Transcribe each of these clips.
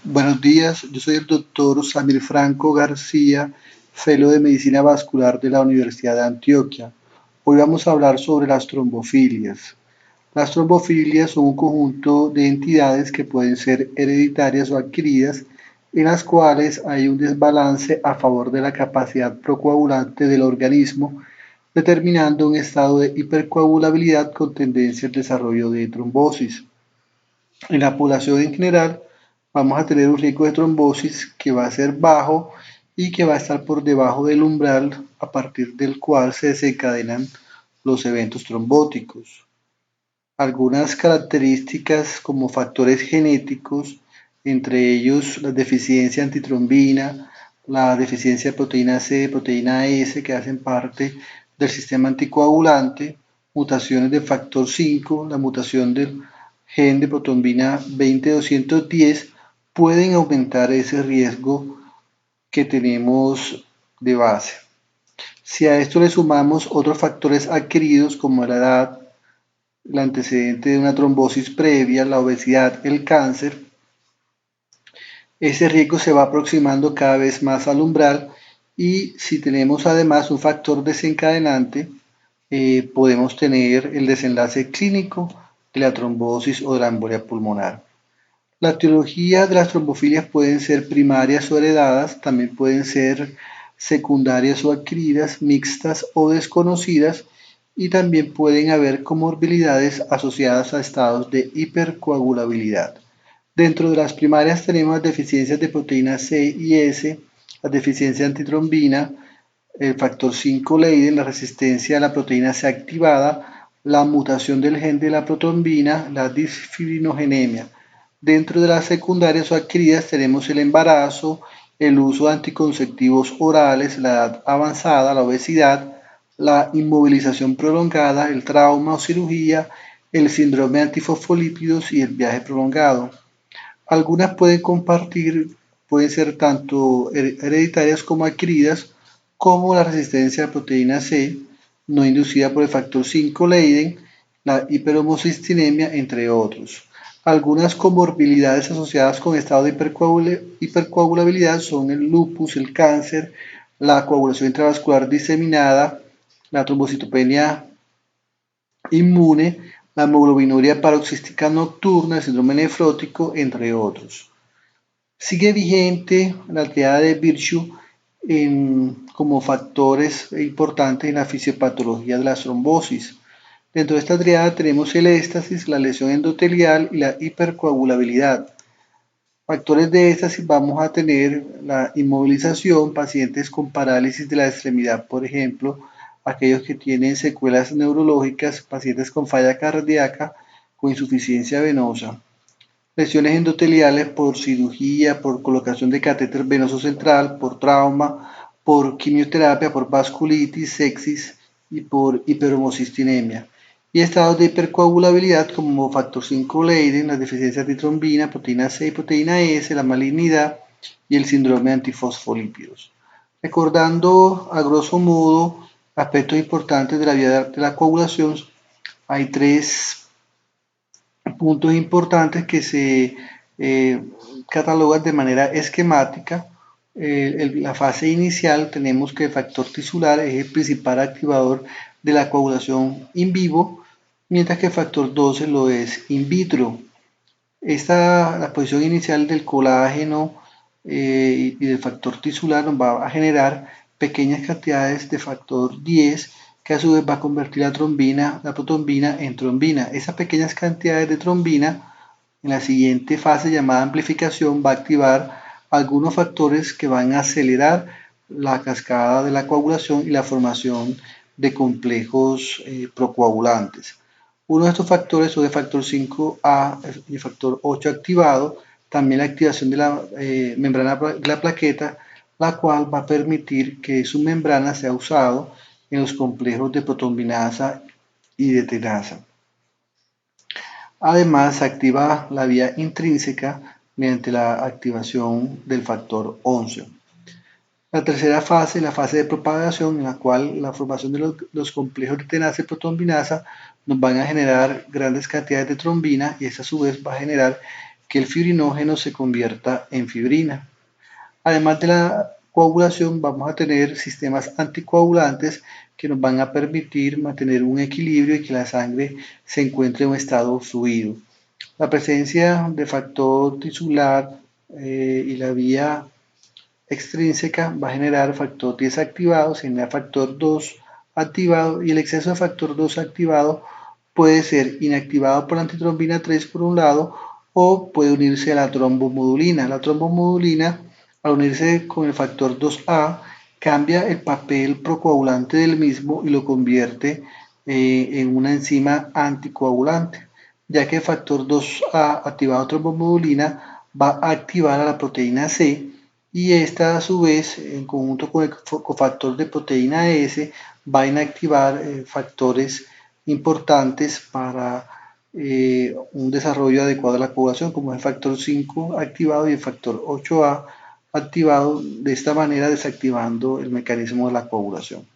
Buenos días, yo soy el doctor Samir Franco García, fellow de Medicina Vascular de la Universidad de Antioquia. Hoy vamos a hablar sobre las trombofilias. Las trombofilias son un conjunto de entidades que pueden ser hereditarias o adquiridas, en las cuales hay un desbalance a favor de la capacidad procoagulante del organismo, determinando un estado de hipercoagulabilidad con tendencia al desarrollo de trombosis. En la población en general vamos a tener un riesgo de trombosis que va a ser bajo y que va a estar por debajo del umbral a partir del cual se desencadenan los eventos trombóticos. Algunas características como factores genéticos, entre ellos la deficiencia antitrombina, la deficiencia de proteína C, proteína S, que hacen parte del sistema anticoagulante, mutaciones de factor 5, la mutación del gen de protombina 20210, pueden aumentar ese riesgo que tenemos de base. Si a esto le sumamos otros factores adquiridos como la edad, el antecedente de una trombosis previa, la obesidad, el cáncer, ese riesgo se va aproximando cada vez más al umbral y si tenemos además un factor desencadenante, podemos tener el desenlace clínico de la trombosis o de la embolia pulmonar. La etiología de las trombofilias pueden ser primarias o heredadas, también pueden ser secundarias o adquiridas, mixtas o desconocidas, y también pueden haber comorbilidades asociadas a estados de hipercoagulabilidad. Dentro de las primarias tenemos las deficiencias de proteína C y S, la deficiencia antitrombina, el factor 5 Leiden, la resistencia a la proteína C activada, la mutación del gen de la protrombina, la disfibrinogenia. Dentro de las secundarias o adquiridas tenemos el embarazo, el uso de anticonceptivos orales, la edad avanzada, la obesidad, la inmovilización prolongada, el trauma o cirugía, el síndrome de antifosfolípidos y el viaje prolongado. Algunas pueden ser tanto hereditarias como adquiridas, como la resistencia a la proteína C, no inducida por el factor 5 Leiden, la hiperhomocistinemia, entre otros. Algunas comorbilidades asociadas con estado de hipercoagulabilidad son el lupus, el cáncer, la coagulación intravascular diseminada, la trombocitopenia inmune, la hemoglobinuria paroxística nocturna, el síndrome nefrótico, entre otros. Sigue vigente la triada de Virchow como factores importantes en la fisiopatología de la trombosis. Dentro de esta triada tenemos el éstasis, la lesión endotelial y la hipercoagulabilidad. Factores de éstasis vamos a tener la inmovilización, pacientes con parálisis de la extremidad, por ejemplo, aquellos que tienen secuelas neurológicas, pacientes con falla cardíaca, con insuficiencia venosa. Lesiones endoteliales por cirugía, por colocación de catéter venoso central, por trauma, por quimioterapia, por vasculitis, sepsis y por hiperhomocistinemia. Y estados de hipercoagulabilidad como factor 5 Leiden, la deficiencia de trombina, proteína C y proteína S, la malignidad y el síndrome de antifosfolípidos. Recordando a grosso modo aspectos importantes de la vía de la coagulación, hay tres puntos importantes que se catalogan de manera esquemática. La fase inicial tenemos que el factor tisular es el principal activador de la coagulación in vivo, mientras que el factor 12 lo es in vitro. La posición inicial del colágeno y del factor tisular nos va a generar pequeñas cantidades de factor 10 que a su vez va a convertir la protombina en trombina. Esas pequeñas cantidades de trombina en la siguiente fase llamada amplificación va a activar algunos factores que van a acelerar la cascada de la coagulación y la formación de complejos procoagulantes. Uno de estos factores es el factor 5A y el factor 8 activado, también la activación de la membrana de la plaqueta, la cual va a permitir que su membrana sea usado en los complejos de protombinasa y de tenasa. Además, se activa la vía intrínseca mediante la activación del factor 11. La tercera fase, la fase de propagación, en la cual la formación de los complejos de tenasa y protombinasa nos van a generar grandes cantidades de trombina y esta a su vez va a generar que el fibrinógeno se convierta en fibrina. Además de la coagulación, vamos a tener sistemas anticoagulantes que nos van a permitir mantener un equilibrio y que la sangre se encuentre en un estado fluido. La presencia de factor tisular y la vía extrínseca va a generar factor 10 activado, se genera factor 2 activado y el exceso de factor 2 activado puede ser inactivado por la antitrombina 3 por un lado o puede unirse a la trombomodulina. La trombomodulina, al unirse con el factor 2A, cambia el papel procoagulante del mismo y lo convierte en una enzima anticoagulante, ya que el factor 2A activado trombomodulina va a activar a la proteína C y esta a su vez, en conjunto con el cofactor de proteína S, va a inactivar factores importantes para un desarrollo adecuado de la coagulación, como el factor 5 activado y el factor 8A activado, de esta manera desactivando el mecanismo de la coagulación.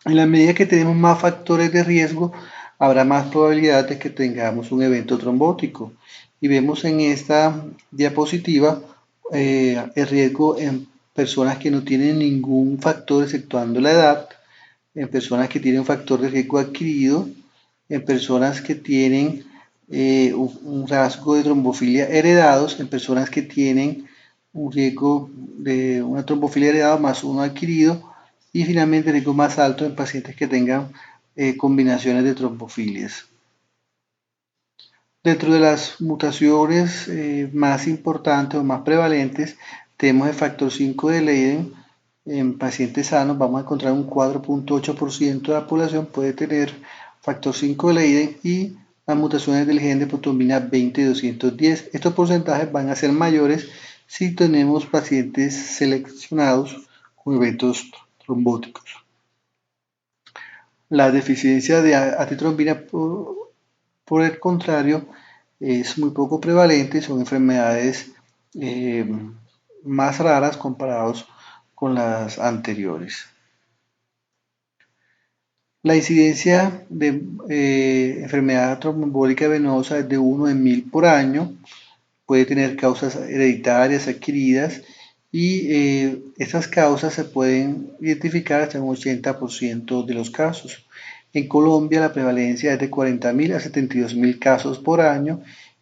En la medida que tenemos más factores de riesgo, habrá más probabilidad de que tengamos un evento trombótico. Y vemos en esta diapositiva el riesgo en personas que no tienen ningún factor exceptuando la edad, en personas que tienen un factor de riesgo adquirido, en personas que tienen un rasgo de trombofilia heredados, en personas que tienen un riesgo de una trombofilia heredada más uno adquirido, y finalmente el riesgo más alto en pacientes que tengan combinaciones de trombofilias. Dentro de las mutaciones más importantes o más prevalentes, tenemos el factor 5 de Leiden. En pacientes sanos vamos a encontrar un 4.8% de la población puede tener factor 5 de Leiden y las mutaciones del gen de protrombina 20-210. Estos porcentajes van a ser mayores si tenemos pacientes seleccionados con eventos trombóticos. La deficiencia de antitrombina, por el contrario, es muy poco prevalente, son enfermedades más raras comparados con las anteriores. La incidencia de enfermedad tromboembólica venosa es de 1 en 1000 por año, puede tener causas hereditarias adquiridas y estas causas se pueden identificar hasta un 80% de los casos. En Colombia la prevalencia es de 40.000 a 72.000 casos por año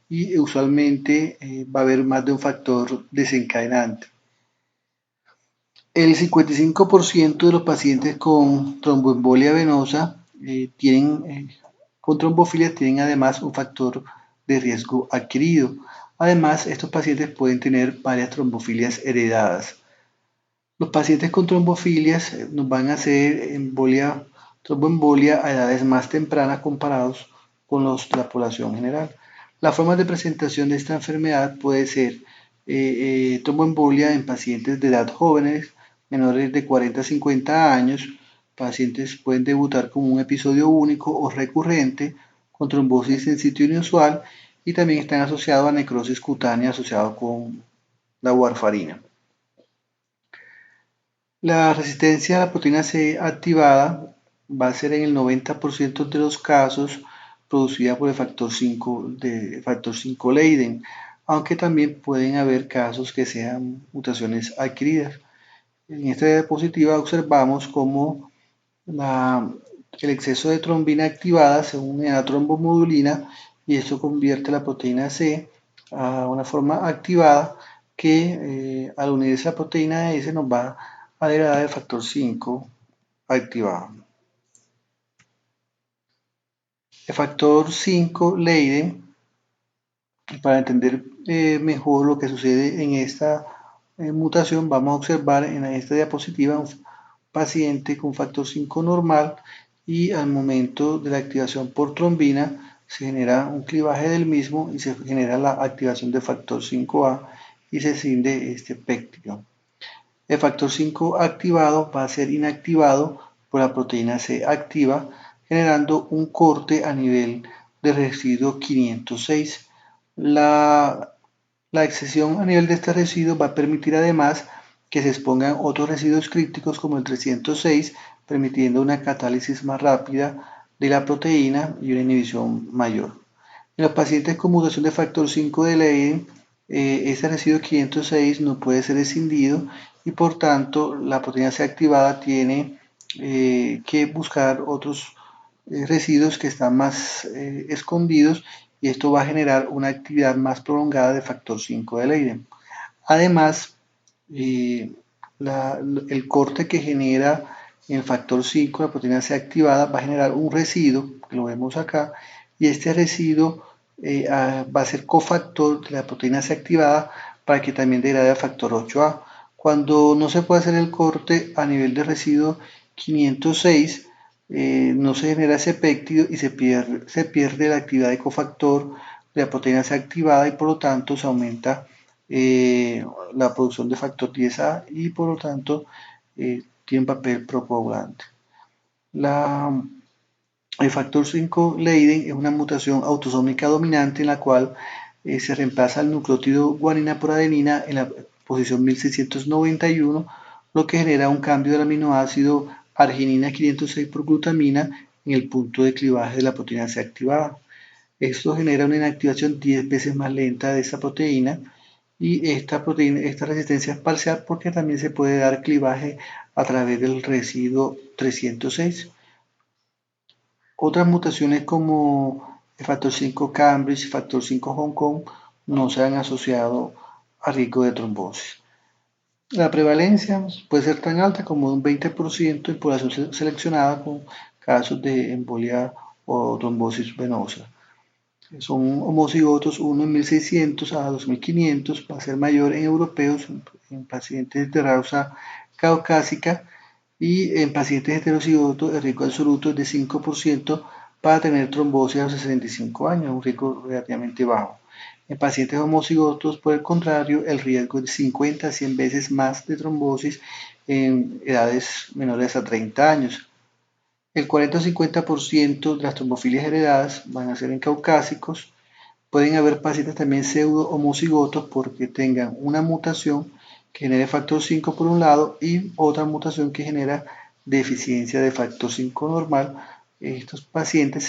y usualmente va a haber más de un factor desencadenante. El 55% de los pacientes con tromboembolia venosa con trombofilia tienen además un factor de riesgo adquirido. Además, estos pacientes pueden tener varias trombofilias heredadas. Los pacientes con trombofilias nos van a hacer tromboembolia a edades más tempranas comparados con los de la población general. La forma de presentación de esta enfermedad puede ser tromboembolia en pacientes de edad jóvenes, menores de 40 a 50 años. Pacientes pueden debutar como un episodio único o recurrente con trombosis en sitio inusual y también están asociados a necrosis cutánea asociado con la warfarina. La resistencia a la proteína C activada va a ser en el 90% de los casos producida por el factor 5 Leiden, aunque también pueden haber casos que sean mutaciones adquiridas. En esta diapositiva observamos cómo el exceso de trombina activada se une a la trombomodulina y esto convierte la proteína C a una forma activada que al unirse a la proteína S nos va a degradar el factor 5 activado. El factor 5 Leiden, para entender mejor lo que sucede en esta mutación, vamos a observar en esta diapositiva un paciente con factor 5 normal y al momento de la activación por trombina se genera un clivaje del mismo y se genera la activación del factor 5A y se cinde este péptido. El factor 5 activado va a ser inactivado por la proteína C activa, generando un corte a nivel de residuo 506. La excesión a nivel de este residuo va a permitir además que se expongan otros residuos críticos como el 306, permitiendo una catálisis más rápida de la proteína y una inhibición mayor. En los pacientes con mutación de factor 5 de Leiden, este residuo 506 no puede ser escindido y por tanto la proteína C activada tiene que buscar otros residuos que están más escondidos y esto va a generar una actividad más prolongada de factor 5 de Leiden. Además, el corte que genera el factor 5, la proteína C activada, va a generar un residuo, que lo vemos acá, y este residuo va a ser cofactor de la proteína C activada para que también degrade al factor 8A. Cuando no se puede hacer el corte a nivel de residuo 506, no se genera ese péptido y se pierde la actividad de cofactor de la proteína C activada y por lo tanto se aumenta la producción de factor 10A y por lo tanto tiene un papel procoagulante. El factor 5 Leiden es una mutación autosómica dominante en la cual se reemplaza el nucleótido guanina por adenina en la posición 1691, lo que genera un cambio del aminoácido arginina 506 por glutamina en el punto de clivaje de la proteína C activada. Esto genera una inactivación 10 veces más lenta de esta proteína y esta resistencia es parcial porque también se puede dar clivaje a través del residuo 306. Otras mutaciones como el factor 5 Cambridge y factor 5 Hong Kong no se han asociado a riesgo de trombosis. La prevalencia puede ser tan alta como un 20% en población seleccionada con casos de embolia o trombosis venosa. Son homocigotos 1 en 1600 a 2500, va a ser mayor en europeos, en pacientes de raza caucásica, y en pacientes heterocigotos el riesgo absoluto es de 5% para tener trombosis a los 65 años, un riesgo relativamente bajo. En pacientes homocigotos, por el contrario, el riesgo es de 50 a 100 veces más de trombosis en edades menores a 30 años. El 40 o 50% de las trombofilias heredadas van a ser en caucásicos. Pueden haber pacientes también pseudo-homocigotos porque tengan una mutación que genere factor 5 por un lado y otra mutación que genera deficiencia de factor 5 normal. Estos pacientes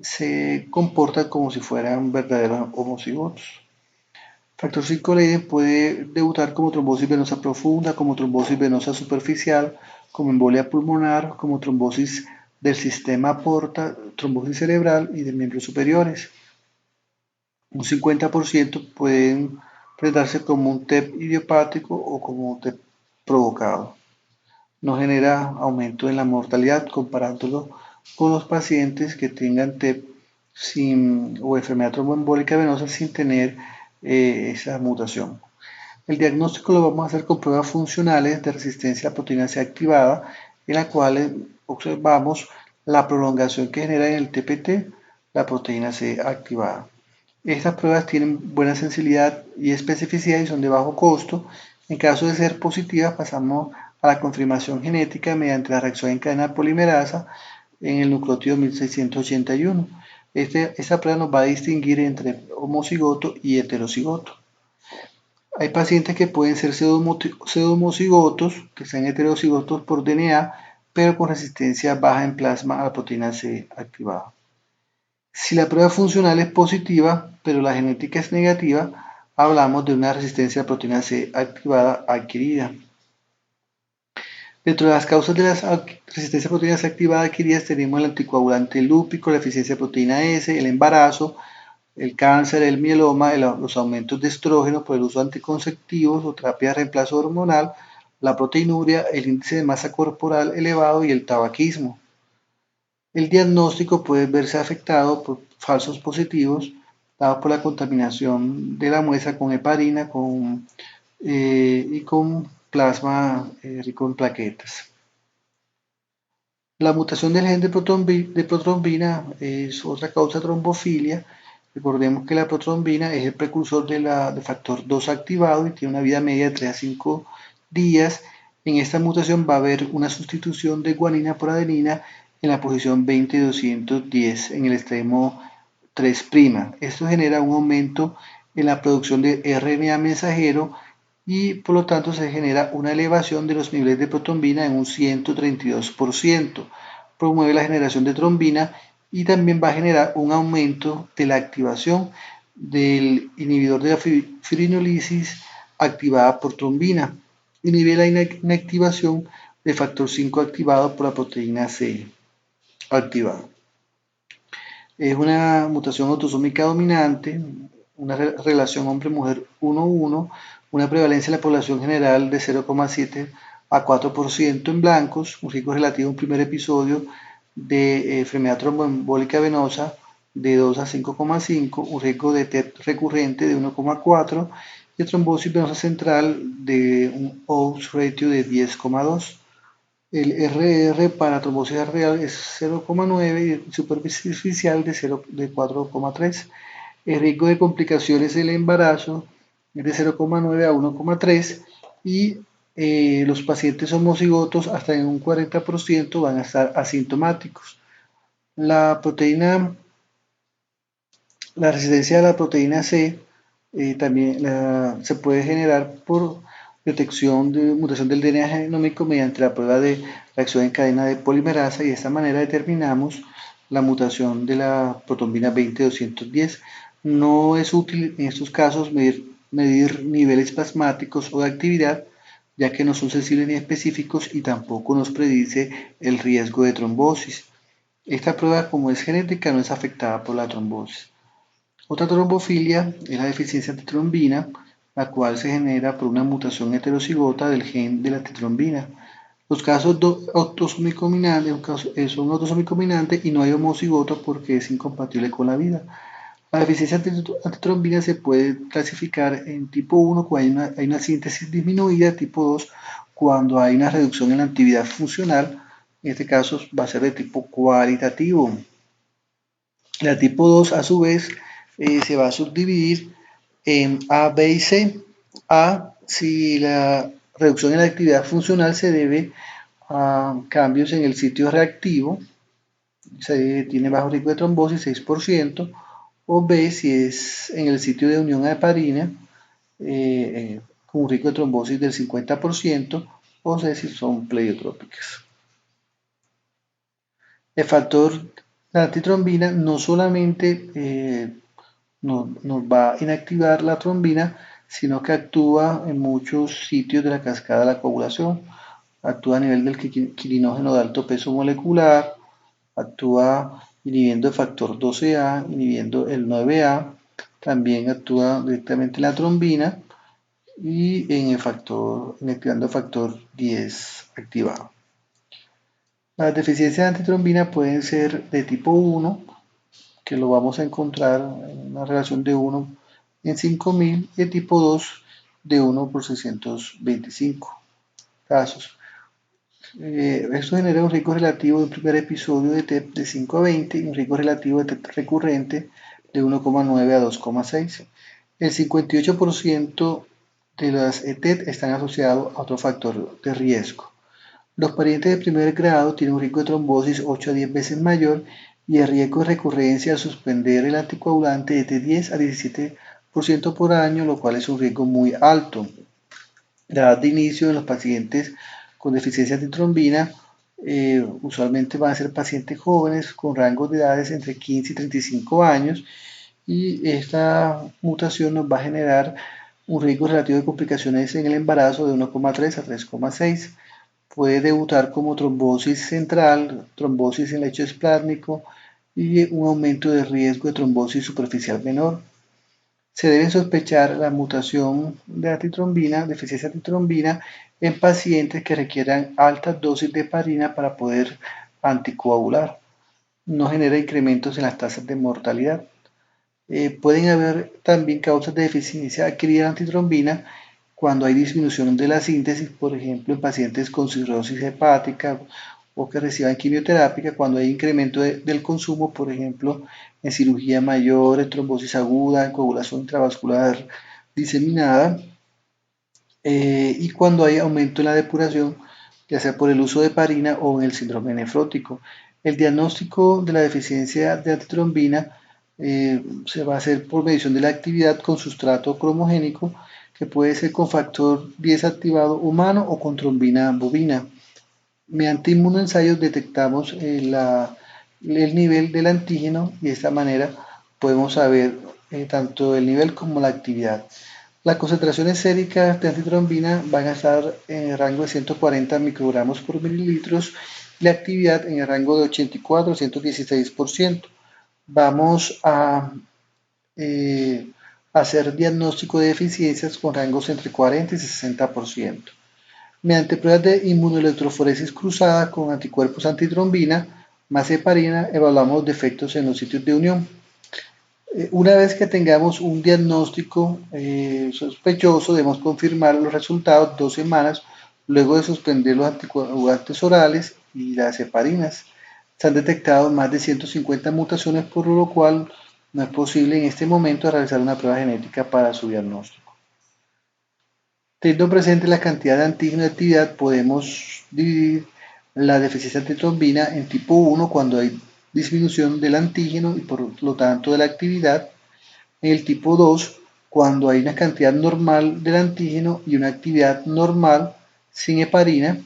se comportan como si fueran verdaderos homocigotos. Factor 5 Leiden puede debutar como trombosis venosa profunda, como trombosis venosa superficial, como embolia pulmonar, como trombosis del sistema porta, trombosis cerebral y de miembros superiores. Un 50% pueden presentarse como un TEP idiopático o como un TEP provocado. No genera aumento en la mortalidad comparándolo con los pacientes que tengan TEP o enfermedad tromboembólica venosa sin tener esa mutación. El diagnóstico lo vamos a hacer con pruebas funcionales de resistencia a proteína C activada, en la cual observamos la prolongación que genera en el TPT la proteína C activada. Estas pruebas tienen buena sensibilidad y especificidad y son de bajo costo. En caso de ser positivas, pasamos a la confirmación genética mediante la reacción en cadena polimerasa en el nucleótido 1681. Esta prueba nos va a distinguir entre homocigoto y heterocigoto. Hay pacientes que pueden ser pseudomocigotos, que sean heterocigotos por DNA, pero con resistencia baja en plasma a la proteína C activada. Si la prueba funcional es positiva, pero la genética es negativa, hablamos de una resistencia a proteína C activada adquirida. Dentro de las causas de la resistencia a proteína C activada adquiridas tenemos el anticoagulante lúpico, la deficiencia de proteína S, el embarazo, el cáncer, el mieloma, los aumentos de estrógeno por el uso de anticonceptivos o terapia de reemplazo hormonal, la proteinuria, el índice de masa corporal elevado y el tabaquismo. El diagnóstico puede verse afectado por falsos positivos dados por la contaminación de la muestra con heparina y con plasma rico en plaquetas. La mutación del gen de protrombina es otra causa de trombofilia. Recordemos que la protrombina es el precursor de factor 2 activado y tiene una vida media de 3 a 5 días. En esta mutación va a haber una sustitución de guanina por adenina en la posición 20-210 en el extremo 3'. Esto genera un aumento en la producción de RNA mensajero y por lo tanto se genera una elevación de los niveles de protrombina en un 132%. Promueve la generación de trombina y también va a generar un aumento de la activación del inhibidor de la fibrinolisis activada por trombina. Inhibe la inactivación del factor 5 activado por la proteína C activada. Es una mutación autosómica dominante, una relación hombre-mujer 1:1, una prevalencia en la población general de 0,7 a 4% en blancos, un riesgo relativo a un primer episodio de enfermedad tromboembólica venosa de 2 a 5,5, un riesgo de TET recurrente de 1,4 y trombosis venosa central de un odds ratio de 10,2. El RR para trombosis arterial es 0,9 y superficial de 4,3. El riesgo de complicaciones del embarazo es de 0,9 a 1,3 y los pacientes homocigotos hasta en un 40% van a estar asintomáticos. La resistencia a la proteína C también se puede generar por detección de mutación del DNA genómico mediante la prueba de reacción en cadena de polimerasa y de esta manera determinamos la mutación de la protombina 20210. No es útil en estos casos medir niveles plasmáticos o de actividad, ya que no son sensibles ni específicos y tampoco nos predice el riesgo de trombosis. Esta prueba, como es genética, no es afectada por la trombosis. Otra trombofilia es la deficiencia de antitrombina, la cual se genera por una mutación heterocigota del gen de la antitrombina. Los casos son autosomicombinantes y no hay homocigoto porque es incompatible con la vida. La deficiencia antitrombina se puede clasificar en tipo 1 cuando hay una síntesis disminuida, tipo 2 cuando hay una reducción en la actividad funcional, en este caso va a ser de tipo cualitativo. La tipo 2 a su vez se va a subdividir en A, B y C. A, si la reducción en la actividad funcional se debe a cambios en el sitio reactivo, se tiene bajo riesgo de trombosis 6%, o B, si es en el sitio de unión a heparina, con un riesgo de trombosis del 50%, o C, si son pleiotrópicas. El factor la antitrombina no solamente nos va a inactivar la trombina, sino que actúa en muchos sitios de la cascada de la coagulación. Actúa a nivel del quirinógeno de alto peso molecular, actúa inhibiendo el factor 12A, inhibiendo el 9A, también actúa directamente en la trombina y inactivando el factor 10 activado. Las deficiencias de antitrombina pueden ser de tipo 1, que lo vamos a encontrar en una relación de 1 en 5000, y de tipo 2 de 1 por 625 casos. Esto genera un riesgo relativo de un primer episodio de TEP de 5 a 20 y un riesgo relativo de TEP recurrente de 1,9 a 2,6. El 58% de las ETET están asociados a otro factor de riesgo. Los parientes de primer grado tienen un riesgo de trombosis 8 a 10 veces mayor y el riesgo de recurrencia al suspender el anticoagulante es de 10 a 17% por año, lo cual es un riesgo muy alto. La edad de inicio en los pacientes con deficiencia de trombina usualmente van a ser pacientes jóvenes con rangos de edades entre 15 y 35 años y esta mutación nos va a generar un riesgo relativo de complicaciones en el embarazo de 1,3 a 3,6. Puede debutar como trombosis central, trombosis en lecho esplásmico y un aumento de riesgo de trombosis superficial menor. Se debe sospechar la mutación de antitrombina, deficiencia de antitrombina, en pacientes que requieran altas dosis de heparina para poder anticoagular. No genera incrementos en las tasas de mortalidad. Pueden haber también causas de deficiencia adquirida de antitrombina cuando hay disminución de la síntesis, por ejemplo, en pacientes con cirrosis hepática o que reciban quimioterapia, cuando hay incremento del consumo, por ejemplo, en cirugía mayor, en trombosis aguda, en coagulación intravascular diseminada, y cuando hay aumento en la depuración, ya sea por el uso de heparina o en el síndrome nefrótico. El diagnóstico de la deficiencia de antitrombina se va a hacer por medición de la actividad con sustrato cromogénico, que puede ser con factor 10 activado humano o con trombina bovina. Mediante inmunoensayos detectamos la el nivel del antígeno y de esta manera podemos saber tanto el nivel como la actividad. Las concentraciones séricas de antitrombina van a estar en el rango de 140 microgramos por mililitros y la actividad en el rango de 84 a 116%. Vamos a hacer diagnóstico de deficiencias con rangos entre 40 y 60%. Mediante pruebas de inmunoelectroforesis cruzada con anticuerpos antitrombina más heparina, evaluamos defectos en los sitios de unión. Una vez que tengamos un diagnóstico sospechoso, debemos confirmar los resultados 2 semanas luego de suspender los anticoagulantes orales y las heparinas. Se han detectado más de 150 mutaciones, por lo cual no es posible en este momento realizar una prueba genética para su diagnóstico. Teniendo presente la cantidad de antígeno de actividad, podemos dividir la deficiencia de trombina en tipo 1 cuando hay disminución del antígeno y por lo tanto de la actividad, en el tipo 2 cuando hay una cantidad normal del antígeno y una actividad normal sin heparina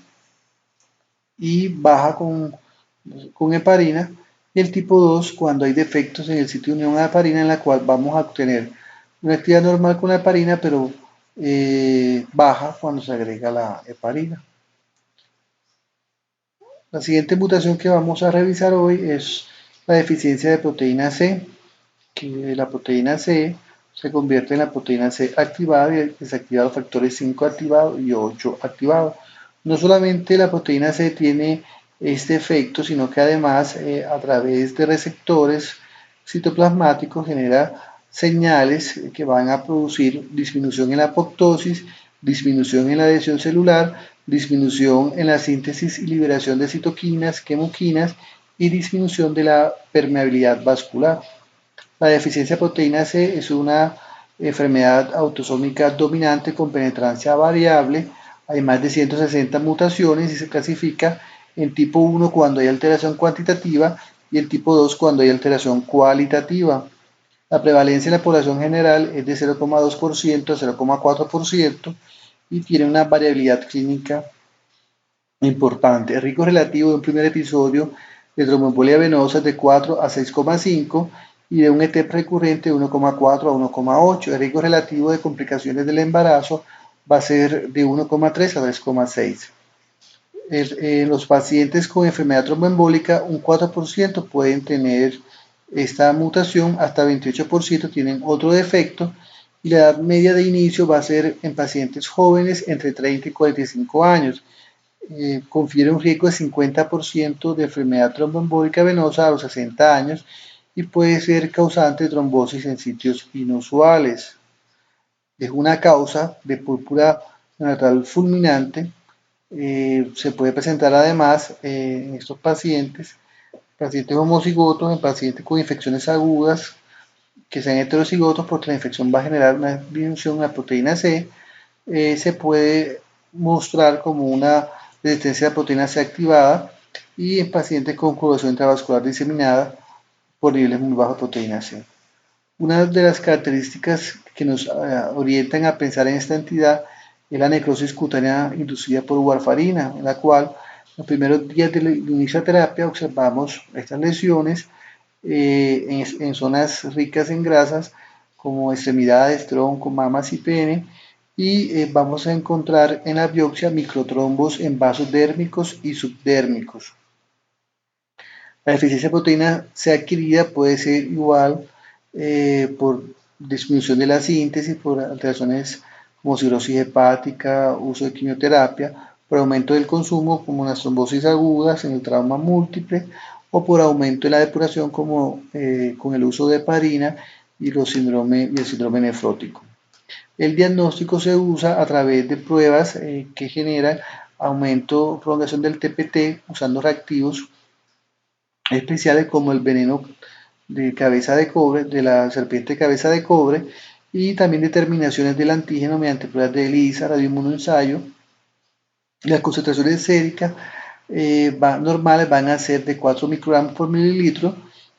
y baja con heparina, y el tipo 2 cuando hay defectos en el sitio de unión a la heparina, en la cual vamos a obtener una actividad normal con la heparina pero baja cuando se agrega la heparina. La siguiente mutación que vamos a revisar hoy es la deficiencia de proteína C, que la proteína C se convierte en la proteína C activada y desactiva los factores 5 activados y 8 activados. No solamente la proteína C tiene este efecto, sino que además a través de receptores citoplasmáticos genera señales que van a producir disminución en la apoptosis, disminución en la adhesión celular, disminución en la síntesis y liberación de citoquinas, quemoquinas y disminución de la permeabilidad vascular. La deficiencia de proteína C es una enfermedad autosómica dominante con penetrancia variable. Hay más de 160 mutaciones y se clasifica en tipo 1 cuando hay alteración cuantitativa y en tipo 2 cuando hay alteración cualitativa. La prevalencia en la población general es de 0,2% a 0,4% y tiene una variabilidad clínica importante. El riesgo relativo de un primer episodio de tromboembolia venosa es de 4 a 6,5 y de un ET recurrente de 1,4 a 1,8. El riesgo relativo de complicaciones del embarazo va a ser de 1,3 a 3,6. Los pacientes con enfermedad tromboembólica, un 4% pueden tener esta mutación, hasta 28% tienen otro defecto y la edad media de inicio va a ser en pacientes jóvenes entre 30 y 45 años. Confiere un riesgo de 50% de enfermedad tromboembólica venosa a los 60 años y puede ser causante de trombosis en sitios inusuales. Es una causa de púrpura neonatal fulminante. Se puede presentar además en estos pacientes homocigotos, en pacientes con infecciones agudas que sean heterocigotos, porque la infección va a generar una disminución en la proteína C. Se puede mostrar como una resistencia a la proteína C activada y en pacientes con coagulación intravascular diseminada por niveles muy bajos de proteína C. Una de las características que nos orientan a pensar en esta entidad es la necrosis cutánea inducida por warfarina, en la cual en los primeros días del inicio de terapia observamos estas lesiones en zonas ricas en grasas como extremidades, tronco, mamas y pene, y vamos a encontrar en la biopsia microtrombos en vasos dérmicos y subdérmicos. La deficiencia de proteína C adquirida puede ser igual por disminución de la síntesis, por alteraciones como cirrosis hepática, uso de quimioterapia, por aumento del consumo como las trombosis agudas en el trauma múltiple o por aumento de la depuración como con el uso de heparina y el síndrome nefrótico. El diagnóstico se usa a través de pruebas que generan aumento, prolongación del TPT usando reactivos especiales como el veneno de cabeza de cobre, de la serpiente de cabeza de cobre, y también determinaciones del antígeno mediante pruebas de ELISA, radioinmunoensayo. Las concentraciones séricas normales van a ser de 4 microgramos por mililitro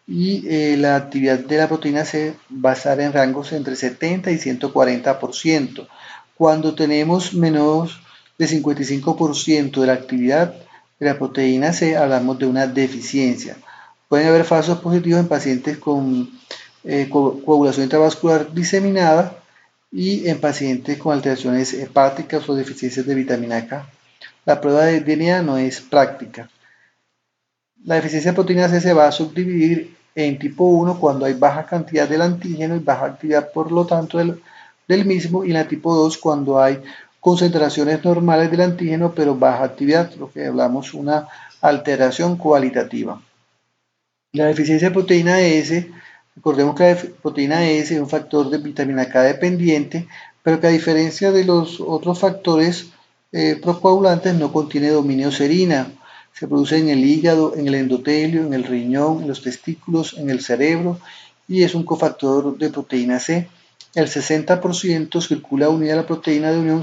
y la actividad de la proteína C va a estar en rangos entre 70 y 140%. Cuando tenemos menos de 55% de la actividad de la proteína C, hablamos de una deficiencia. Pueden haber falsos positivos en pacientes con coagulación intravascular diseminada y en pacientes con alteraciones hepáticas o deficiencias de vitamina K. La prueba de DNA no es práctica. La deficiencia de proteína C se va a subdividir en tipo 1 cuando hay baja cantidad del antígeno y baja actividad por lo tanto del mismo, y en la tipo 2 cuando hay concentraciones normales del antígeno pero baja actividad, lo que hablamos una alteración cualitativa. La deficiencia de proteína S, recordemos que la proteína S es un factor de vitamina K dependiente, pero que a diferencia de los otros factores procoagulantes no contiene dominio serina. Se produce en el hígado, en el endotelio, en el riñón, en los testículos, en el cerebro y es un cofactor de proteína C. El 60% circula unida a la proteína de unión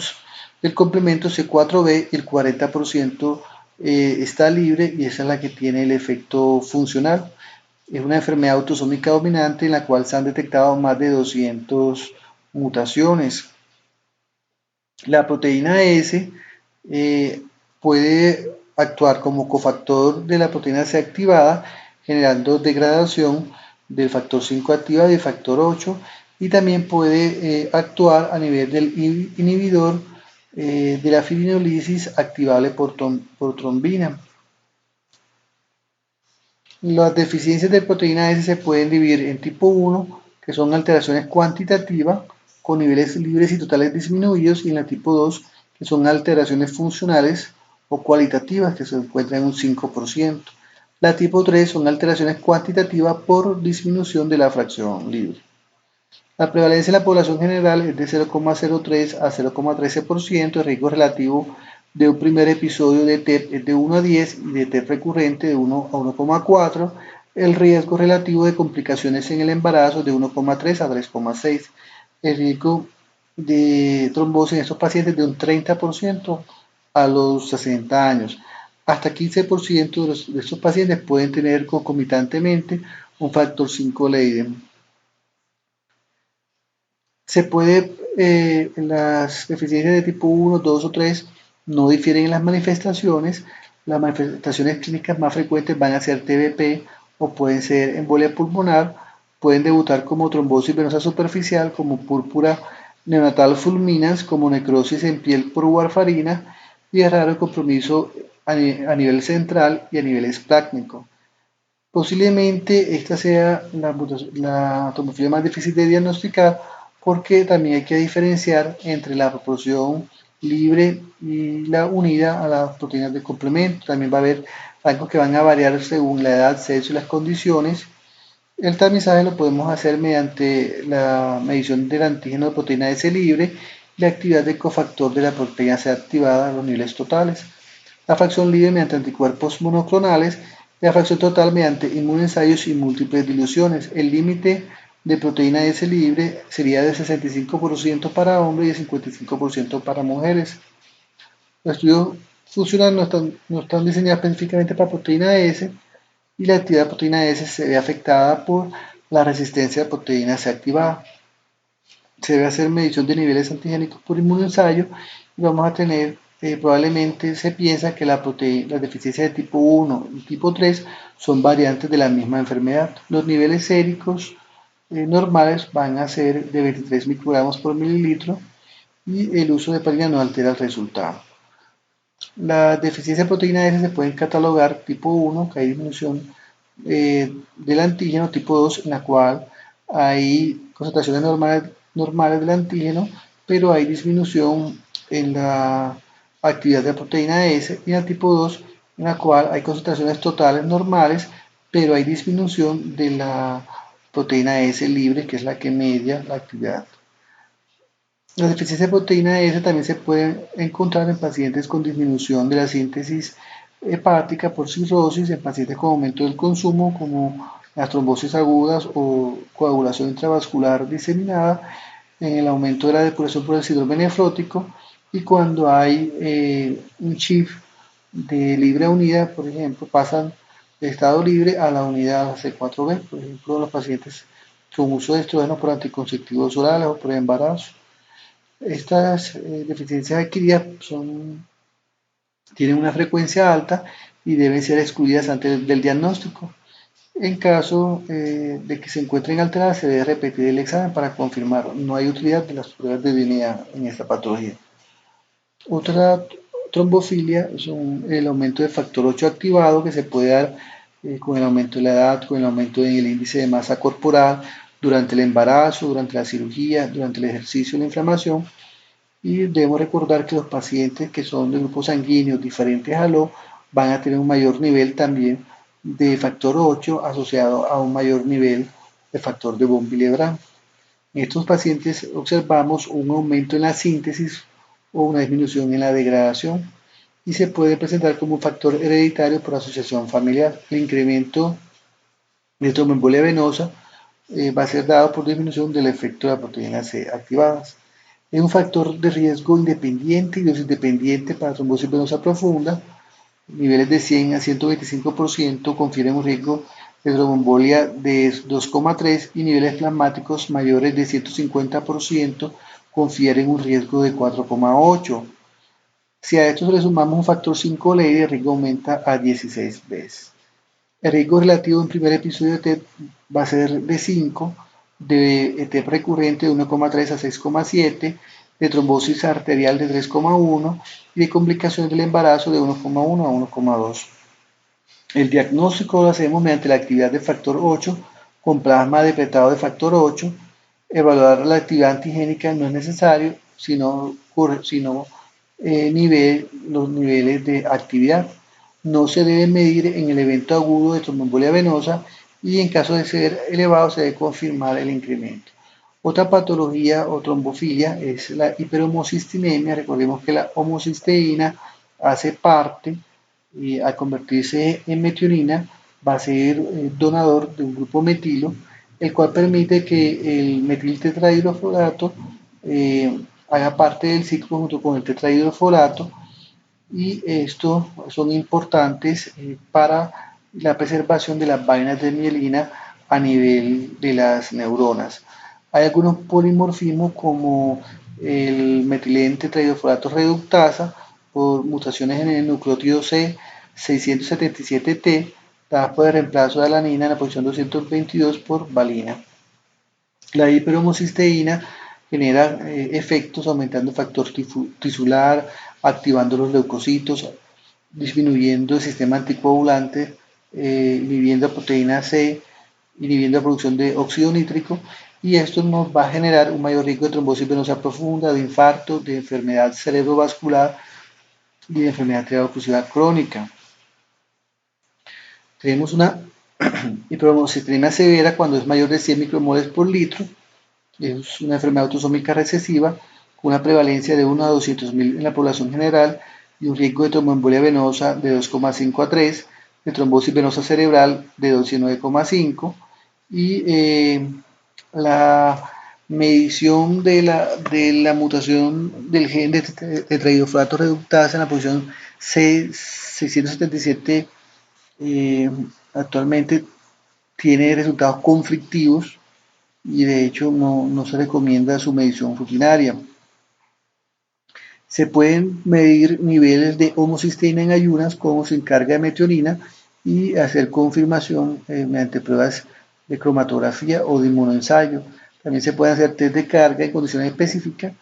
del complemento C4b y el 40% está libre y esa es la que tiene el efecto funcional. Es una enfermedad autosómica dominante en la cual se han detectado más de 200 mutaciones. La proteína S puede actuar como cofactor de la proteína C activada, generando degradación del factor 5 activa y del factor 8, y también puede actuar a nivel del inhibidor de la fibrinolisis activable por trombina. Las deficiencias de proteína S se pueden dividir en tipo 1, que son alteraciones cuantitativas, con niveles libres y totales disminuidos, y en la tipo 2, que son alteraciones funcionales o cualitativas, que se encuentran en un 5%. La tipo 3 son alteraciones cuantitativas por disminución de la fracción libre. La prevalencia en la población general es de 0,03 a 0,13%, el riesgo relativo de un primer episodio de TEP es de 1 a 10 y de TEP recurrente de 1 a 1,4. El riesgo relativo de complicaciones en el embarazo de 1,3 a 3,6. El riesgo de trombosis en estos pacientes de un 30% a los 60 años. Hasta 15% de estos pacientes pueden tener concomitantemente un factor 5 Leiden. Se puede, las deficiencias de tipo 1, 2 o 3 no difieren en las manifestaciones. Las manifestaciones clínicas más frecuentes van a ser TBP o pueden ser embolia pulmonar, pueden debutar como trombosis venosa superficial, como púrpura neonatal fulminans, como necrosis en piel por warfarina, y es raro el compromiso a nivel central y a nivel esplácnico. Posiblemente esta sea la trombofilía más difícil de diagnosticar porque también hay que diferenciar entre la proporción libre y la unida a las proteínas de complemento. También va a haber rangos que van a variar según la edad, sexo y las condiciones. El tamizaje lo podemos hacer mediante la medición del antígeno de proteína S libre y la actividad del cofactor de la proteína C activada a los niveles totales. La fracción libre mediante anticuerpos monoclonales y la fracción total mediante inmunoensayos y múltiples diluciones. El límite de proteína S libre sería de 65% para hombres y de 55% para mujeres. Los estudios funcionales no están diseñados específicamente para proteína S y la actividad de proteína S se ve afectada por la resistencia de proteína C activada. Se debe hacer medición de niveles antigénicos por inmunoensayo y vamos a tener, probablemente se piensa que las deficiencias de tipo 1 y tipo 3 son variantes de la misma enfermedad. Los niveles séricos normales van a ser de 23 microgramos por mililitro y el uso de heparina no altera el resultado. Las deficiencias de proteína S se pueden catalogar tipo 1, que hay disminución del antígeno, tipo 2, en la cual hay concentraciones normales del antígeno, pero hay disminución en la actividad de la proteína S, y la tipo 2, en la cual hay concentraciones totales normales, pero hay disminución de la proteína S libre, que es la que media la actividad. La deficiencia de proteína S también se puede encontrar en pacientes con disminución de la síntesis hepática por cirrosis, en pacientes con aumento del consumo, como las trombosis agudas o coagulación intravascular diseminada, en el aumento de la depuración por el síndrome nefrótico, y cuando hay un shift de libre a unidad, por ejemplo, pasan de estado libre a la unidad C4b, por ejemplo, los pacientes con uso de estrógeno por anticonceptivos orales o por embarazo. Estas deficiencias adquiridas tienen una frecuencia alta y deben ser excluidas antes del diagnóstico. En caso de que se encuentren alteradas, se debe repetir el examen para confirmar. No hay utilidad de las pruebas de DNA en esta patología. Otra trombofilia es el aumento del factor 8 activado que se puede dar con el aumento de la edad, con el aumento del índice de masa corporal, durante el embarazo, durante la cirugía, durante el ejercicio, la inflamación. Y debemos recordar que los pacientes que son de grupos sanguíneos diferentes al O van a tener un mayor nivel también de factor 8 asociado a un mayor nivel de factor de von Willebrand. En estos pacientes observamos un aumento en la síntesis o una disminución en la degradación y se puede presentar como un factor hereditario por asociación familiar. El incremento de tromboembolia venosa va a ser dado por disminución del efecto de la proteína C activadas. Es un factor de riesgo independiente y dosis dependiente para trombosis venosa profunda. Niveles de 100 a 125% confieren un riesgo de tromboembolia de 2,3 y niveles plasmáticos mayores de 150% confieren un riesgo de 4,8. Si a esto le sumamos un factor 5 ley, el riesgo aumenta a 16 veces. El riesgo relativo en primer episodio de TEP va a ser de 5, de TEP recurrente de 1,3 a 6,7, de trombosis arterial de 3,1 y de complicaciones del embarazo de 1,1 a 1,2. El diagnóstico lo hacemos mediante la actividad de factor 8 con plasma depletado de factor 8. Evaluar la actividad antigénica no es necesario, sino los niveles de actividad. No se debe medir en el evento agudo de tromboembolia venosa y en caso de ser elevado se debe confirmar el incremento. Otra patología o trombofilia es la hiperhomocistinemia. Recordemos que la homocisteína hace parte y al convertirse en metionina va a ser donador de un grupo metilo, el cual permite que el metiltetrahidrofolato haga parte del ciclo junto con el tetrahidrofolato y estos son importantes para la preservación de las vainas de mielina a nivel de las neuronas. Hay algunos polimorfismos como el metiltetrahidrofolato reductasa por mutaciones en el nucleótido C677T, dadas por el reemplazo de alanina en la posición 222 por valina. La hiperhomocisteína genera efectos aumentando el factor tisular, activando los leucocitos, disminuyendo el sistema anticoagulante, inhibiendo la proteína C, inhibiendo la producción de óxido nítrico, y esto nos va a generar un mayor riesgo de trombosis venosa profunda, de infarto, de enfermedad cerebrovascular y de enfermedad arterial crónica. Tenemos una hiperhomocisteína severa cuando es mayor de 100 micromoles por litro. Es una enfermedad autosómica recesiva con una prevalencia de 1 a 200.000 en la población general y un riesgo de tromboembolia venosa de 2,5 a 3, de trombosis venosa cerebral de 2,5 y la medición de la mutación del gen de tetrahidrofolato reductasa en la posición C677 actualmente tiene resultados conflictivos y de hecho no se recomienda su medición rutinaria. Se pueden medir niveles de homocisteína en ayunas como sin carga de metionina y hacer confirmación mediante pruebas de cromatografía o de inmunoensayo. También se pueden hacer test de carga en condiciones específicas.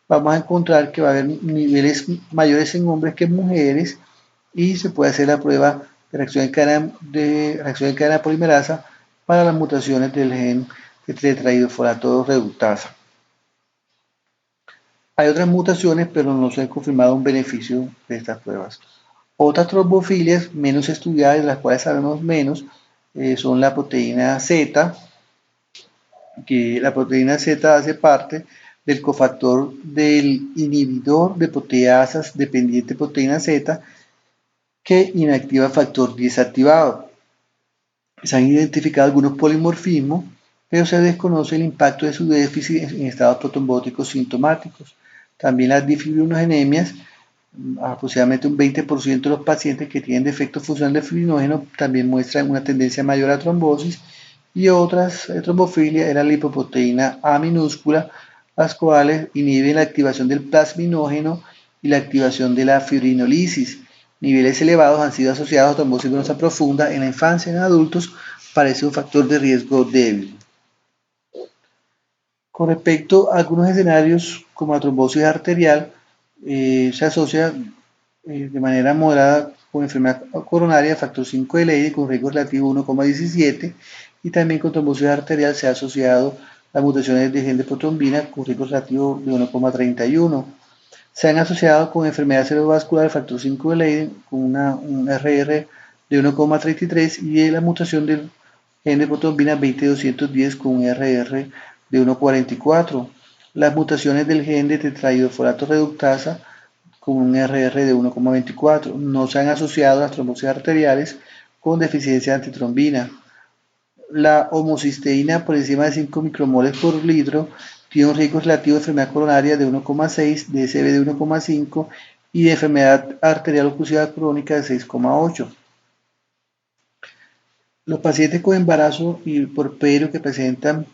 Vamos a encontrar que va a haber niveles mayores en hombres que en mujeres y se puede hacer la prueba de reacción en cadena polimerasa para las mutaciones del gen de tetrahidrofolato reductasa. Hay otras mutaciones, pero no se ha confirmado un beneficio de estas pruebas. Otras trombofilias menos estudiadas, de las cuales sabemos menos, son la proteína Z, que la proteína Z hace parte del cofactor del inhibidor de proteasas dependiente de proteína Z, que inactiva factor 10 activado. Se han identificado algunos polimorfismos, pero se desconoce el impacto de su déficit en estados protrombóticos sintomáticos. También las difibrinogenias, aproximadamente un 20% de los pacientes que tienen defecto funcional de fibrinógeno también muestran una tendencia mayor a trombosis, y otras trombofilias era la lipoproteína A minúscula, las cuales inhiben la activación del plasminógeno y la activación de la fibrinolisis. niveles elevados han sido asociados a trombosis venosa profunda en la infancia y en adultos, parece un factor de riesgo débil. Con respecto a algunos escenarios como la trombosis arterial, se asocia de manera moderada con enfermedad coronaria, factor 5 de Leydig con riesgo relativo 1,17 y también con trombosis arterial se ha asociado las mutaciones de gen de protrombina con riesgo relativo de 1,31. Se han asociado con enfermedad cerebrovascular, factor 5 de Leydig con un RR de 1,33 y la mutación del gen de protrombina 20210 con un RR de 1,44. Las mutaciones del gen de tetrahidroforato reductasa con un RR de 1,24. No se han asociado las trombosis arteriales con deficiencia de antitrombina. La homocisteína por encima de 5 micromoles por litro tiene un riesgo relativo de enfermedad coronaria de 1,6, de SB de 1,5 y de enfermedad arterial oclusiva crónica de 6,8. Los pacientes con embarazo y porperio que presentan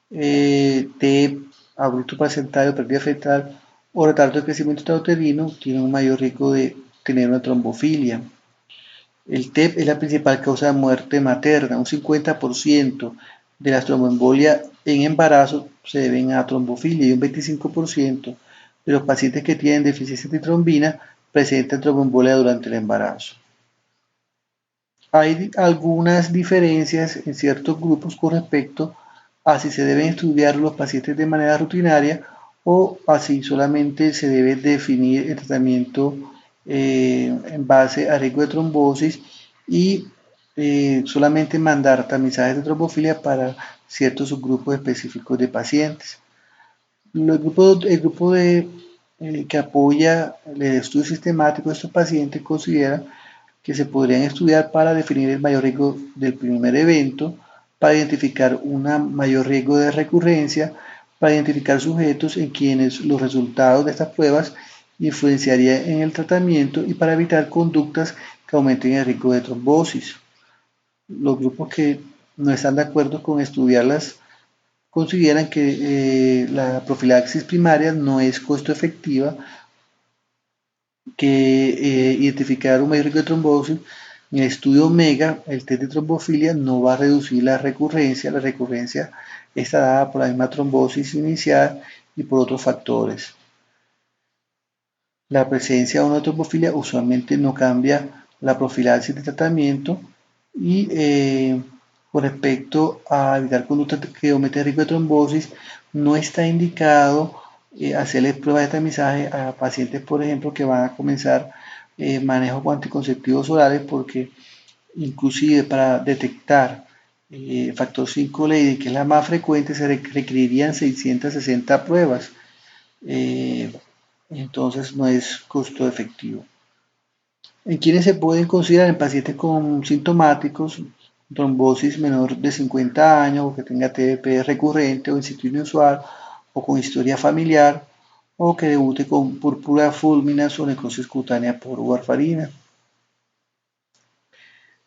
TEP, abrupto placentario, pérdida fetal o retardo de crecimiento intrauterino tienen un mayor riesgo de tener una trombofilia. El TEP es la principal causa de muerte materna. Un 50% de las tromboembolias en embarazo se deben a trombofilia y un 25% de los pacientes que tienen deficiencia de trombina presentan tromboembolia durante el embarazo. Hay algunas diferencias en ciertos grupos con respecto a si se deben estudiar los pacientes de manera rutinaria o así solamente se debe definir el tratamiento en base a riesgo de trombosis y solamente mandar tamizajes de trombofilia para ciertos subgrupos específicos de pacientes. El grupo que apoya el estudio sistemático de estos pacientes considera que se podrían estudiar para definir el mayor riesgo del primer evento, para identificar un mayor riesgo de recurrencia, para identificar sujetos en quienes los resultados de estas pruebas influenciarían en el tratamiento y para evitar conductas que aumenten el riesgo de trombosis. Los grupos que no están de acuerdo con estudiarlas consideran que la profilaxis primaria no es costo efectiva, que identificar un mayor riesgo de trombosis. En el estudio OMEGA, el test de trombofilia no va a reducir la recurrencia está dada por la misma trombosis inicial y por otros factores. La presencia de una trombofilia usualmente no cambia la profilaxis de tratamiento y con respecto a evitar conductas que aumenten el riesgo de trombosis, no está indicado hacerles pruebas de tamizaje a pacientes, por ejemplo, que van a comenzar manejo con anticonceptivos orales, porque inclusive para detectar factor 5 Leydig, que es la más frecuente, se requerirían 660 pruebas. Entonces no es costo efectivo. En quienes se pueden considerar en pacientes con sintomáticos, trombosis menor de 50 años o que tenga TBP recurrente o in situ inusual o con historia familiar o que debute con púrpura fulminans o necrosis cutánea por warfarina.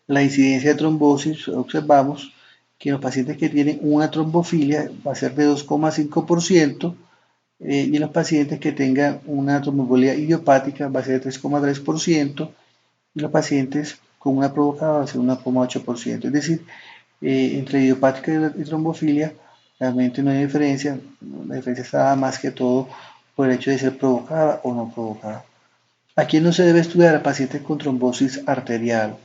La incidencia de trombosis, observamos que en los pacientes que tienen una trombofilia va a ser de 2,5%, y en los pacientes que tengan una tromboembolia idiopática va a ser de 3,3%, y los pacientes con una provocada va a ser 1,8%. Es decir, entre idiopática y trombofilia realmente no hay diferencia. La diferencia está más que todo por el hecho de ser provocada o no provocada. ¿A quién no se debe estudiar? A pacientes con trombosis arterial,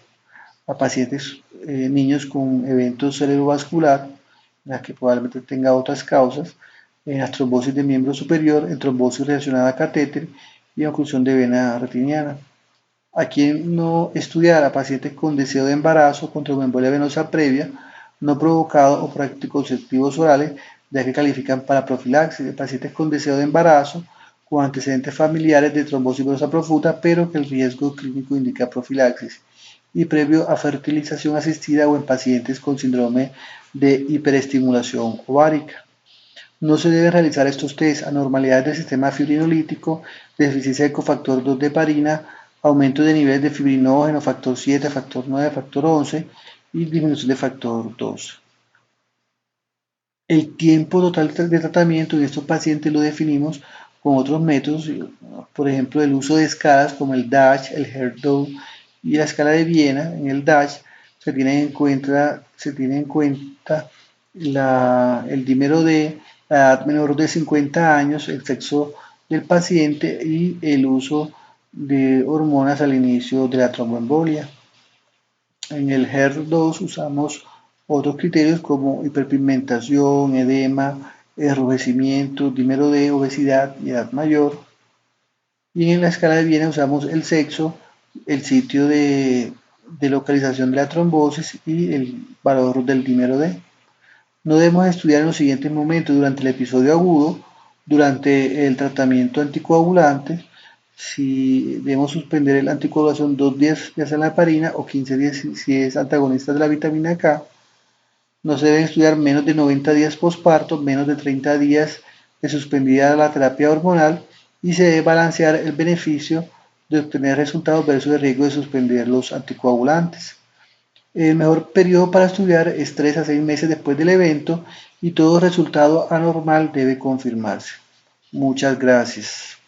a pacientes niños con evento cerebrovascular, la que probablemente tenga otras causas, en la trombosis de miembro superior, en trombosis relacionada a catéter y en oclusión de vena retiniana. ¿A quién no estudiar? A pacientes con deseo de embarazo, con tromboembolia venosa previa, no provocado o por anticonceptivos orales, ya que califican para profilaxis. De pacientes con deseo de embarazo, con antecedentes familiares de trombosis venosa profunda, pero que el riesgo clínico indica profilaxis. Y previo a fertilización asistida o en pacientes con síndrome de hiperestimulación ovárica. No se deben realizar estos test: anormalidades del sistema fibrinolítico, deficiencia de cofactor 2 de heparina, aumento de niveles de fibrinógeno, factor 7, factor 9, factor 11 y disminución de factor 2. El tiempo total de tratamiento en estos pacientes lo definimos con otros métodos, por ejemplo, el uso de escalas como el DASH, el Herd-Doe y la escala de Viena. En el DASH se tiene en cuenta el dímero D, la edad menor de 50 años, el sexo del paciente y el uso de hormonas al inicio de la tromboembolia. En el HER2 usamos otros criterios como hiperpigmentación, edema, enrojecimiento, dímero D, obesidad y edad mayor. Y en la escala de Viena usamos el sexo, el sitio de localización de la trombosis y el valor del dímero D. No debemos estudiar en los siguientes momentos: durante el episodio agudo, durante el tratamiento anticoagulante, si debemos suspender la anticoagulación 2 días ya sea la heparina o 15 días si es antagonista de la vitamina K. No se deben estudiar menos de 90 días posparto, menos de 30 días de suspendida la terapia hormonal y se debe balancear el beneficio de obtener resultados versus el riesgo de suspender los anticoagulantes. El mejor periodo para estudiar es 3 a 6 meses después del evento y todo resultado anormal debe confirmarse. Muchas gracias.